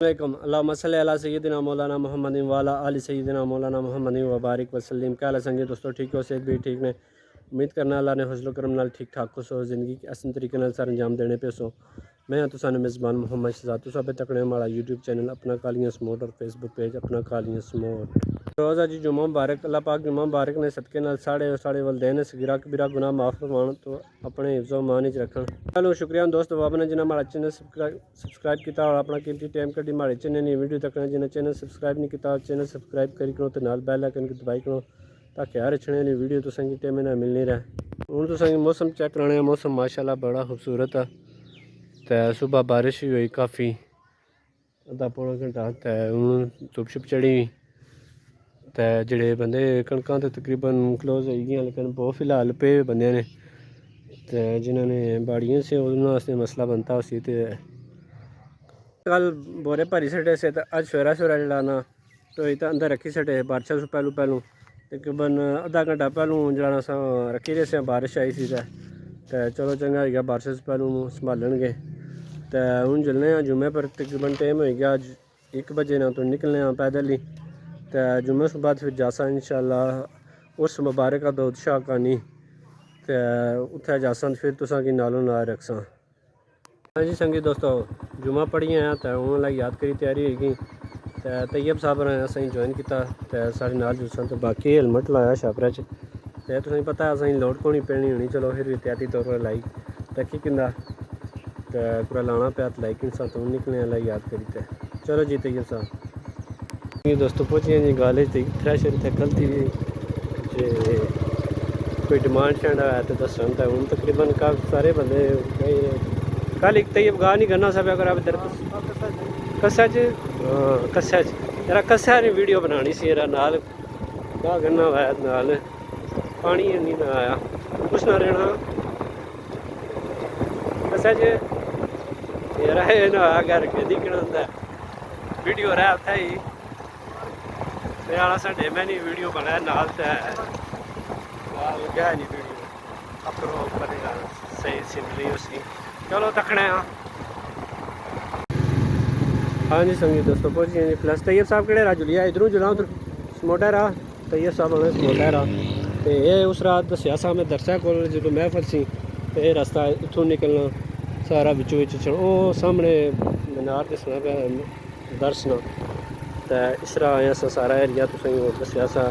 अल्लाहुम्मा सल्लि अला सय्यिदिना मौलाना मुहम्मदिन व अला आलि सय्यिदिना मौलाना मुहम्मदिन व बारिक वसल्लम। क्या हाल संगे दोस्तों, ठीक हो? सेहत भी ठीक ने? उम्मीद करना अल्लाह ने फजल करम नाल ठीक ठाक को सो ज़िंदगी के आसान तरीके नाल सर अंजाम देने पे सो। मैं तुसाने मेज़बान मोहम्मद शहजाद तुसा पे तकने हमारा यूट्यूब चैनल अपना कालियां समोट और फेसबुक पेज अपना कालियां समोट। रोज़ा जी जुम्मा मुबारक। अल्लाह पाक जुम्मा मुबारक ने सदके नाल साढ़े वलदैन सगीरा कबीरा गुनाह माफ़ फरमान तो अपने हिफ्ज़ो मान च रखन। चलो शुक्रिया दोस्त बाब ने जिन्हें हमारा चैनल सब्सक्राइब किया और अपना कीमती टाइम कड़ी हमारे चैनल ने वीडियो तक जिन्हें चैनल सब्सक्राइब नहीं किया चैनल सब्सक्राइब करी करो तो नाल बेल आइकन की दबाई करो ताकि हर छने वाली वीडियो तुसें गी टाइम ना मिलनी रहे। हूँ तुसें मौसम चेक कराने। मौसम माशाल्लाह बड़ा खूबसूरत है। तो सुबह बारिश भी हुई काफ़ी अद्धा पौना घंटा। तो हूँ धुप शुप चढ़ी तो जोड़े बंदे कणकां तो तकरीबन क्लोज हो गई लेकिन बहुत फिलहाल पे बंदे ने तो जिन्होंने बाड़ियाँ से उन्होंने मसला बनता उसी तो कल बोरे भरी सटे से तो अज सवेरा सवेरा जड़ा ना तो इतना अंदर रखी सटे बारिशा से पहलू तकरीबन अद्धा घंटा पहलू जड़ा सा रखी रहे से बारिश आई सी तो चलो चंगा हो गया बारिश से पहलू संभालन तो हूँ जलने जुम्मे पर तकरीबन टाइम हो गया 1 बजे ना तो निकलने पैदल ही। तो जुम्मे के बाद फिर जासा इंशाल्लाह उस मुबारक का दौद शाह कानी तो उत्थे जासा फिर तुसा की नालों नाल रखसा। हाँ जी संगी दोस्तों, जुम्मा पढ़ी आया तो उन्होंने याद करी तैयारी होगी तो तैयब साहब ने असें ज्वाइन किया तो साढ़े नाल जुलसा तो बाकी हेलमेट लाया छापरे च तो तुसें पता है असें लोड कोनी पैनी होनी। चलो फिर एहतियाती तौर पर लाई तकी किंदा तो पूरा लाना पाया तो लाई किन तो निकलने वाला याद करी तो चलो जी तैयब साहब। दोस्तों पहुँचे जी कॉलेज थी थ्रैशर इतने गलती जे कोई डिमांड शेंड है तो दसन तो हूँ तकरीबन काफ़ी सारे बंदे कल एक तैयब गा नहीं करना सब अगर आप इधर कस्सा यार कस्सा ने वीडियो बनानी सी यार नाल गा करना हुआ नाल पानी नहीं ना आया कुछ ना रहना कस्सा च यार है ना आया घर के दिखना होंगे वीडियो रहा उत्थे ही संडे मैं नहीं वीडियो बनाया नाल गया नहीं वीडियो अपलोड करेगा सही सीनरी उसकी। चलो तकने हाँ जी संगीत दोस्तों पहुँच गए प्लस तैयब साहब केड़े राह जुलिया इधरों जुला उधर समोटा राह तैयब साहब आने समोटा राह तो ये उस रात दसिया सा मैं दरसा को जो महफल सी तो यह रास्ता इतों निकलना सारा बिचों वो सामने मीनार दसना पे दर्शना तो इस राह आया सा सारा एरिया तुसें दसिया सा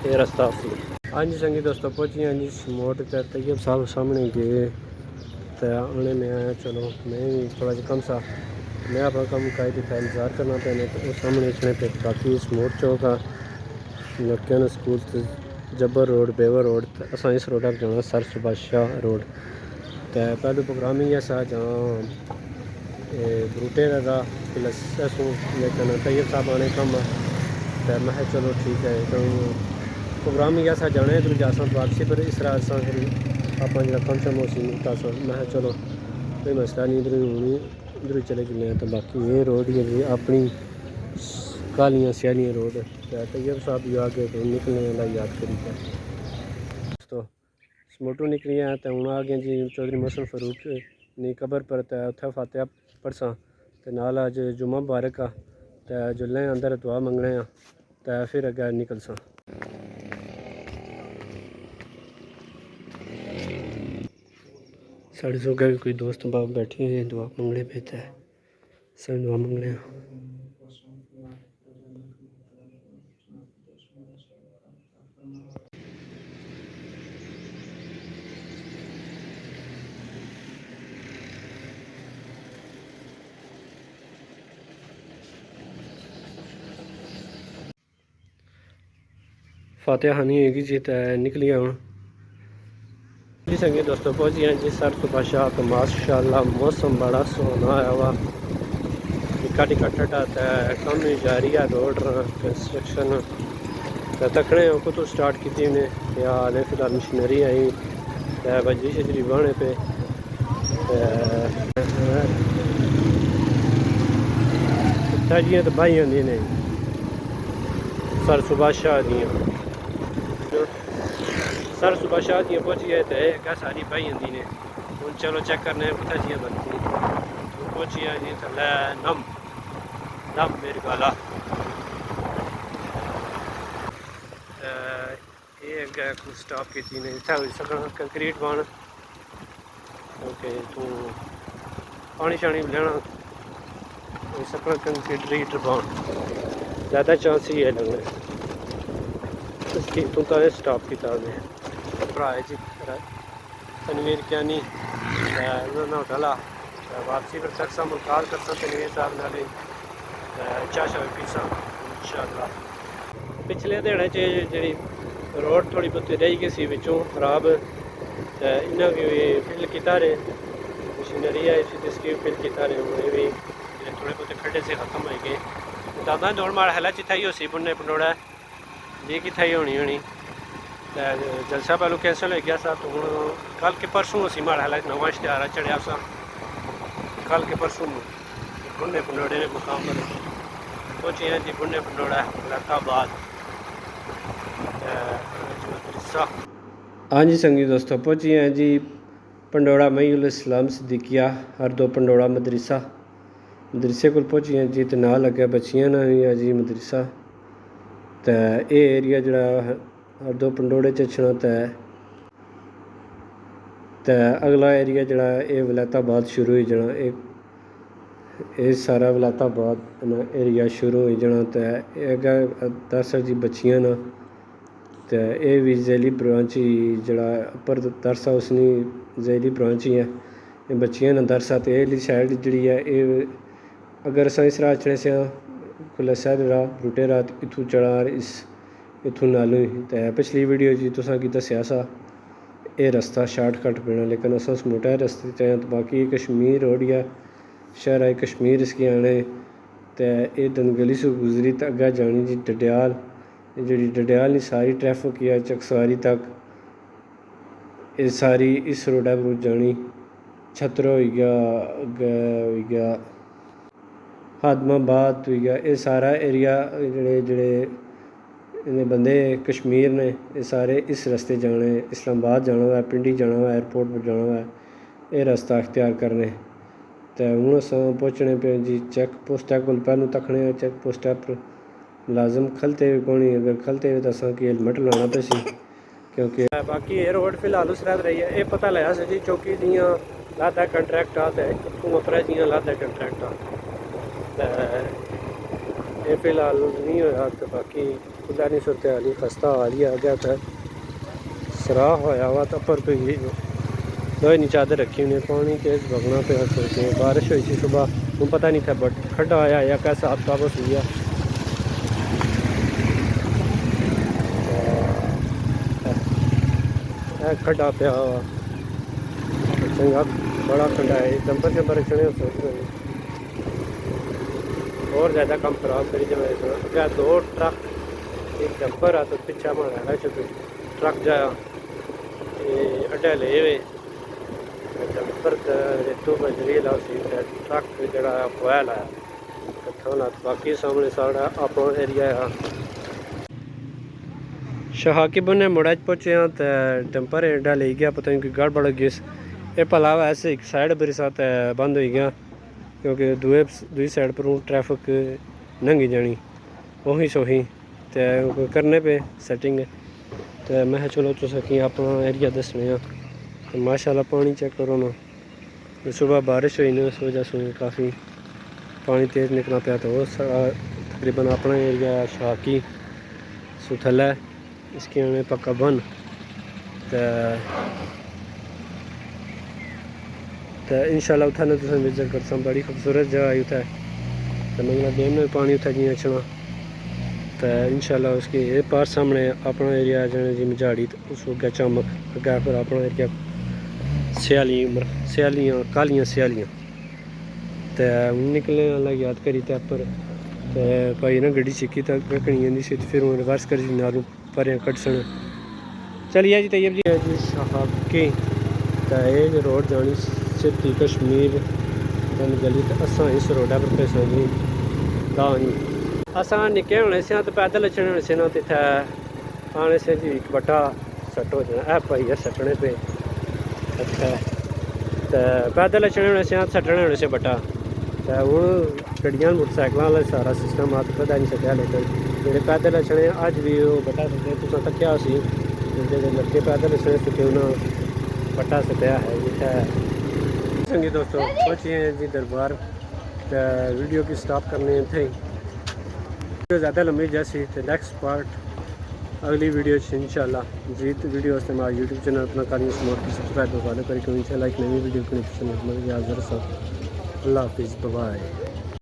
ये रास्ता सी। हाँ जी संगीत दोस्तों पहुँच गए जी समोट तो तैयब साहब सामने गए तो आने में आया। चलो मैं भी थोड़ा कम सा मैं अपना कम कायदे का इंतज़ार करना पैना तो वो सामने इतने पे बाकी समोट चौक आ लड़कियां स्कूल जब्बर रोड बेवर रोड तो असा इस रोड पर जाना सर सुबाशाह रोड तो पहलू प्रोग्राम ही ऐसा जहाँ बूटे का प्लस लेकिन तैयब साहब आने कम तो मैं चलो ठीक है तो प्रोग्राम ही ऐसा जाना इधर जासा वापसी पर इस रात से फिर आप जो कम शम उसी मैं चलो कोई मसला नहीं इधर होनी इधर चले गए तो बाकी ये रोड ही है अपनी कालियाँ स्यालियाँ रोड तो तैयब साहब भी आगे तो निकलने वाला याद करी तो समोटो निकली हैं तो हूँ आ गए जी चौधरी मोहसिन फारूक ने कबर पर तो उत्थे फातिहा पढ़सा तो नाल अज जुम्मा मुबारक आ तो जुल्ले अंदर दुआ मंगने तो फिर अगर निकलसा। साढ़े सौ का कोई दोस्त बाप बैठे हुए दुआ मंगने पे तो सब दुआ मंगने फातिहा खानी होगी जी तो निकली हूँ जी संगे दोस्तों पहुँच गए जी सर सुबाशाह तो माशाल्लाह मौसम बड़ा सोहना आया हुआ टिक्का टिक्का ठंडा तो कम ही जारी है रोड कंस्ट्रक्शन तो तकने को तो स्टार्ट की उन्हें या आने फिलहाल मशीनरी आई तो बजरी शजरी बहने पे जी तो बाई होंगी ने सर सुबाशाह दियाँ सर सुबाशाह दियाँ पहुँच गए तो क्या सारी बाई होंगी ने हूँ चलो चेक करने कुत्थै जी बनती पहुँची जी थल्लै नम दम मेरे वाला ये अग्गै कुछ स्टॉप कीती ने इत्थै होई सकना कंक्रीट बन क्योंकि तू पानी शानी लेना होई सकना कंक्रीट बन ज़्यादा चांस ही है लगने इसकी तू तो स्टॉप किया भरा जी तनवीर क्यानी होटल आ वापसी पर सकसा मुलाकात कर सकते तनवीर साहब नाल चाशा पीसा इंशाअल्लाह। पिछले दिनों जी रोड थोड़ी बहुत रही गई सी विचों खराब इन्हें भी फिल किया रहे मशीनरी है इसकी फिल किया रहे हुए भी थोड़े बहुत खड्डे से खत्म हो गए दादा दौड़ मार हला चिथाई हो सी बुने पंडोड़ा जी किथाई होनी होनी जलसा पहलू कैंसल हो गया सा तो हूँ कल के परसों असी माड़ा हला नवा इश्तेहार चढ़िया सा कल के परसों बुने पंडोड़े ने मुकाम पर पहुँचे हैं जी बुने पंडोड़ा लताबाद। हाँ जी संगी दोस्तों पहुँचे हैं जी पंडोड़ा मईउल इस्लाम सिद्दीकिया हर दो पंडोड़ा मदरसे को पहुँचे हैं जी तो ना लग्या बच्चियां ना ही जी मदरसा तो ये एरिया जड़ा हर दो पंडोड़े चछना तो अगला एरिया जड़ा ये वलैताबाद शुरू हो जाना ये सारा वलैताबाद एरिया शुरू हो जाना तो अगर 10 जी बच्चियां ना तो ये भी जैली ब्रांच ही जड़ा अपर दरसा उसनी जैली ब्रांच ही है ये बच्चियां ना दरसा तो ये साइड जी है ये अगर अस इस राह चढ़े से खुला सैर राह बूटे राह इत्थू चढ़ा इस इत्थू नालों तो पिछली वीडियो जी तुसां की दस्या सा ये रस्ता शार्टकट पेना लेकिन अस उस मोटा रस्ते च तो बाकी कश्मीर रोड या शहर है कश्मीर इसकी आने तो ये दनगली से गुजरी तो अग्गे जानी जी डडियाल जी डडियाल सारी ट्रैफिक या चकसवारी तक ये सारी इस रोडा पर जानी छतरो हो गया अग्गे हो गया हादमाबाद हो गया ये सारा एरिया जड़े जड़े इन्हें बंदे कश्मीर ने ये सारे इस रस्ते जाने इस्लामाबाद जाना हुआ पिंडी जाना हुआ एयरपोर्ट पर जाना हुआ ये रास्ता अख्तियार करने तो हूँ अस पहुँचने पे जी चेक पोस्टा को पहलू तकने चेक पोस्टा पर मुलाजम खलते हुए कौन अगर खलते हुए तो असा की हेलमेट लाना पे सी क्योंकि बाकी ये रोड फिलहाल उस रात रही है ये पता लगा सी जी चौकी दियाँ लादा कंट्रैक्ट आते इतों अपरा दियाँ लादा कंट्रैक्ट आ ये फिलहाल नहीं होया तो बाकी खुदा नहीं सूरत हाली खस्ता हाली आ गया था सराह होया हुआ तो पर कोई दो नी चादर रखी उन्हें पानी तेज भगना पे सोचे बारिश हुई थी सुबह हूँ पता नहीं था बट खड्डा आया या कैसा आप ताबस हुआ खड्डा पे हुआ चंगा बड़ा खड्डा है जंपर जंपर चढ़े सोच रहे और ज़्यादा कम खराब करी जब क्या 2 ट्रक एक जंपर आ तो पिछा मारा चुके ट्रक जाया अड्डा ले वे जंपर रेतू बजरी ला ट्रक जरा कोयल आया कट्ठा ला बाकी सामने सारा अपना एरिया है शहाकी ने मुड़ा पहुँचे हाँ तो डंपर एडा ले गया पता नहीं कोई गड़बड़ गई ये भला वैसे एक साइड मेरे साथ बंद हो गया क्योंकि दूसरी साइड पर ट्रैफिक नंगी जानी वही सोही तो करने पे सेटिंग तो मैं चलो तुस अपना एरिया दसने तो माशाल्लाह पानी चेक करो ना तो सुबह बारिश हुई ना उस वजह से काफ़ी पानी तेज़ निकलना पाया तो वो सारा तकरीबन अपना एरिया शाकी सुथल है इसके आने पक्का बन तो इंशाल्लाह उत्थै ने तुसें विजिट करसा बड़ी खूबसूरत जगह आई उत्थै तो मंगला डैम में पानी उत्थै जियां छना तो इंशाल्लाह उसके ये पार सामने अपना एरिया जाने जी मझाड़ी तो उस अग्गै चमक अग्गै फिर अपना एरिया स्यालियां कालियां स्यालियां तो निकलने वाला याद करी तो पर तो भाई ना गड्डी सिक्की तो ककनी जंदी सी फिर हूँ रिवर्स करी नालू भरिया कटसन चलिए जी तैयब जी शहाकी तो ये रोड जानी सिद्धी कश्मीर गली तो असा इस रोडा पर पैसा जी दानी असा निके होने से तो पैदल चढ़ने होने से ना तो इतना आने से जी एक बटा सट हो जाना है भाई यार सटने पे अच्छा तो पैदल चढ़ने होने से सटने होने से बटा तो हूँ गड्डियां मोटरसाइकिल वाला सारा सिस्टम आप पता नहीं सकता, लेकिन जेह्ड़े पैदल चढ़े अज भी वो बटा सकते तुसें तक्केआ उसी जेह्ड़े लड़के पैदल चढ़े सकते उन्हें बटा सकया है जित्थै संगी दोस्तों पहुंचे हैं जी दरबार। तो वीडियो की स्टॉप करने थे वीडियो ज़्यादा लंबी जैसी तो नेक्स्ट पार्ट अगली वीडियो इंशाल्लाह जी। तो वीडियो से हमारा यूट्यूब चैनल अपना करेंगे सब्सक्राइब फॉलो करें, इंशाल्लाह एक नई वीडियो को पसंद अल्लाह हाफिज़, बाय।